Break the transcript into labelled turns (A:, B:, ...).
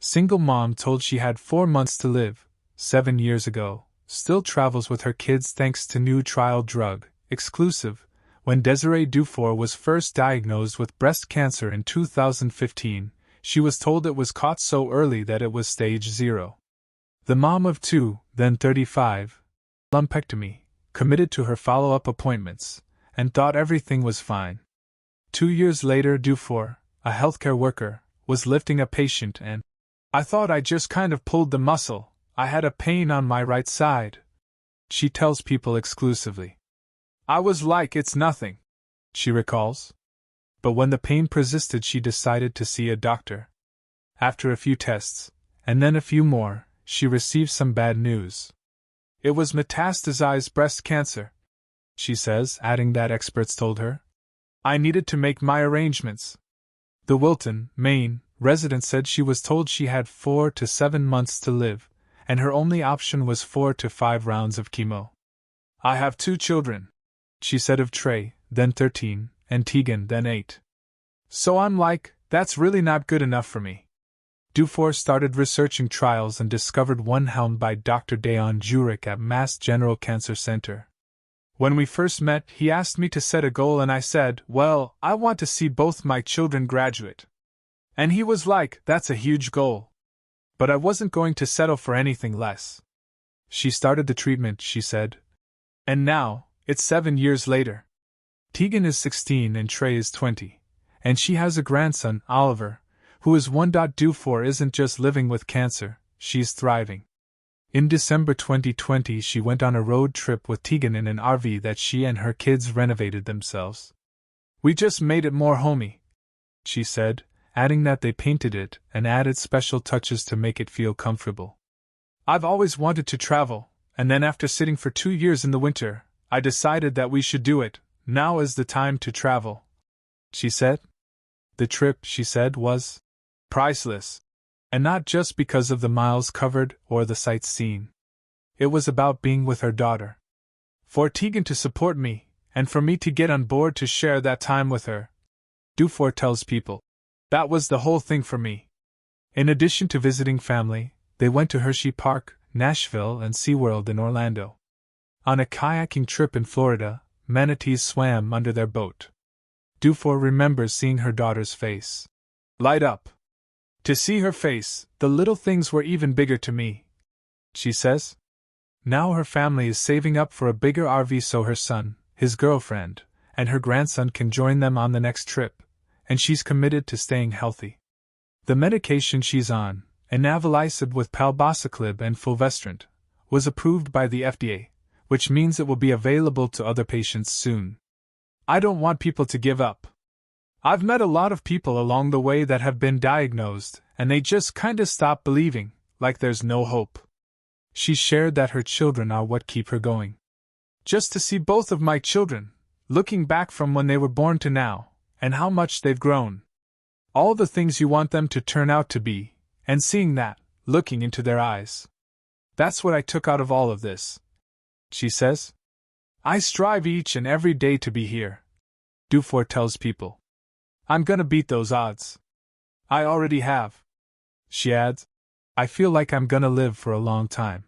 A: single mom told she had 4 months to live, 7 years ago, still travels with her kids thanks to new trial drug, exclusive. When Desiree Dufour was first diagnosed with breast cancer in 2015, she was told it was caught so early that it was stage 0. The mom of 2, then 35, lumpectomy, committed to her follow-up appointments, and thought everything was fine. 2 years later, Dufour, a healthcare worker, was lifting a patient and, "I thought I just kind of pulled the muscle, I had a pain on my right side," she tells People exclusively. "I was like, it's nothing," she recalls. But when the pain persisted, she decided to see a doctor. After a few tests, and then a few more, she received some bad news. It was metastasized breast cancer, she says, adding that experts told her. "I needed to make my arrangements." The Wilton, Maine, resident said she was told she had 4 to 7 months to live, and her only option was 4 to 5 rounds of chemo. "I have 2 children," she said of Trey, then 13, and Tegan, then 8. "So I'm like, that's really not good enough for me." Dufour started researching trials and discovered one helmed by Dr. Dayon Jurek at Mass General Cancer Center. "When we first met, he asked me to set a goal and I said, well, I want to see both my children graduate. And he was like, that's a huge goal. But I wasn't going to settle for anything less." She started the treatment, she said. And now, it's 7 years later. Tegan is 16 and Trey is 20, and she has a grandson, Oliver, who is 1. Dufour isn't just living with cancer, she's thriving. In December 2020, she went on a road trip with Tegan in an RV that she and her kids renovated themselves. "We just made it more homey," she said, adding that they painted it and added special touches to make it feel comfortable. "I've always wanted to travel, and then after sitting for 2 years in the winter, I decided that we should do it. Now is the time to travel," she said. The trip, she said, was priceless. And not just because of the miles covered or the sights seen. It was about being with her daughter. For Tegan to support me, and for me to get on board to share that time with her. Dufour tells People. That was the whole thing for me. In addition to visiting family, they went to Hershey Park, Nashville, and SeaWorld in Orlando. On a kayaking trip in Florida, manatees swam under their boat. Dufour remembers seeing her daughter's face light up. To see her face, the little things were even bigger to me, she says. Now her family is saving up for a bigger RV so her son, his girlfriend, and her grandson can join them on the next trip, and she's committed to staying healthy. The medication she's on, enavalicib with palbociclib and fulvestrant, was approved by the FDA, which means it will be available to other patients soon. I don't want people to give up. I've met a lot of people along the way that have been diagnosed, and they just kinda stop believing, like there's no hope. She shared that her children are what keep her going. Just to see both of my children, looking back from when they were born to now, and how much they've grown. All the things you want them to turn out to be, and seeing that, looking into their eyes. That's what I took out of all of this, she says. I strive each and every day to be here, Dufour tells People. I'm gonna beat those odds. I already have. She adds, I feel like I'm gonna live for a long time.